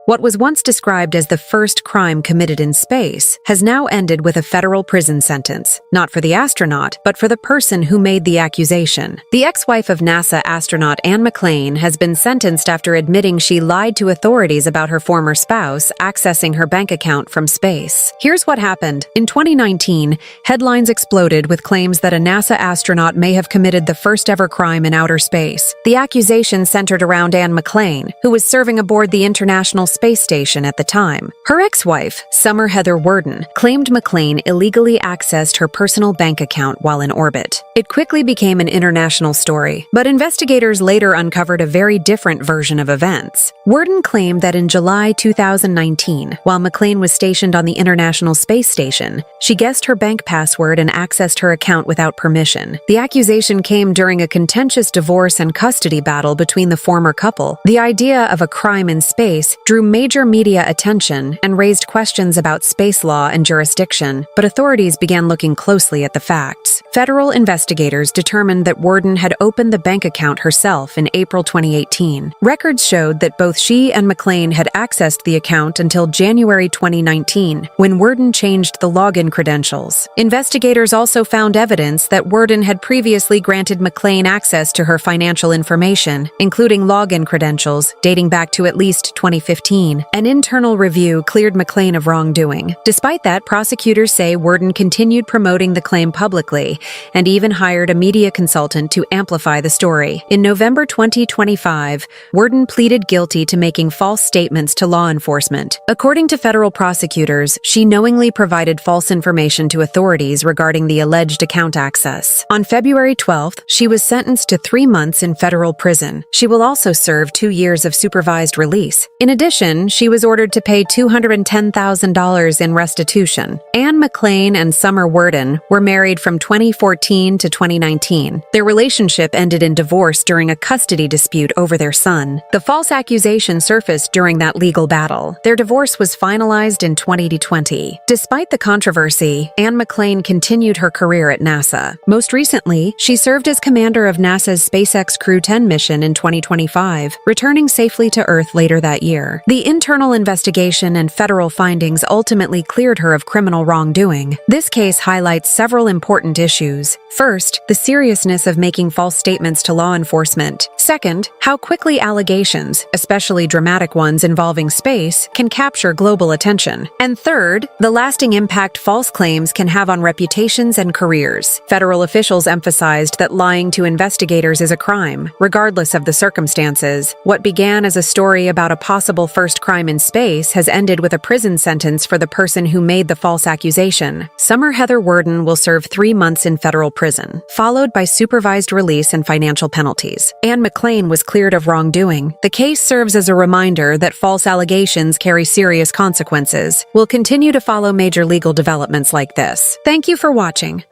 What was once described as the first crime committed in space has now ended with a federal prison sentence, not for the astronaut, but for the person who made the accusation. The ex-wife of NASA astronaut Anne McClain has been sentenced after admitting she lied to authorities about her former spouse accessing her bank account from space. Here's what happened. In 2019, headlines exploded with claims that a NASA astronaut may have committed the first-ever crime in outer space. The accusation centered around Anne McClain, who was serving aboard the International Space Station at the time. Her ex-wife, Heather Worden, claimed McClain illegally accessed her personal bank account while in orbit. It quickly became an international story, but investigators later uncovered a very different version of events. Worden claimed that in July 2019, while McClain was stationed on the International Space Station, she guessed her bank password and accessed her account without permission. The accusation came during a contentious divorce and custody battle between the former couple. The idea of a crime in space drew major media attention and raised questions about space law and jurisdiction, but authorities began looking closely at the facts. Federal investigators determined that Worden had opened the bank account herself in April 2018. Records showed that both she and McClain had accessed the account until January 2019, when Worden changed the login credentials. Investigators also found evidence that Worden had previously granted McClain access to her financial information, including login credentials dating back to at least 2015. An internal review cleared McClain of wrongdoing. Despite that, prosecutors say Worden continued promoting the claim publicly and even hired a media consultant to amplify the story. In November 2025, Worden pleaded guilty to making false statements to law enforcement. According to federal prosecutors, she knowingly provided false information to authorities regarding the alleged account access. On February 12th, she was sentenced to 3 months in federal prison. She will also serve 2 years of supervised release. In addition, she was ordered to pay $210,000 in restitution. Anne McClain and Heather Worden were married from 2014 to 2019. Their relationship ended in divorce during a custody dispute over their son. The false accusation surfaced during that legal battle. Their divorce was finalized in 2020. Despite the controversy, Anne McClain continued her career at NASA. Most recently, she served as commander of NASA's SpaceX Crew 10 mission in 2025, returning safely to Earth later that year. The internal investigation and federal findings ultimately cleared her of criminal wrongdoing. This case highlights several important issues. First, the seriousness of making false statements to law enforcement. Second, how quickly allegations, especially dramatic ones involving space, can capture global attention. And third, the lasting impact false claims can have on reputations and careers. Federal officials emphasized that lying to investigators is a crime, regardless of the circumstances. What began as a story about a possible first crime in space has ended with a prison sentence for the person who made the false accusation. Heather Worden will serve 3 months in federal prison, followed by supervised release and financial penalties. Anne McClain was cleared of wrongdoing. The case serves as a reminder that false allegations carry serious consequences. We'll continue to follow major legal developments like this. Thank you for watching.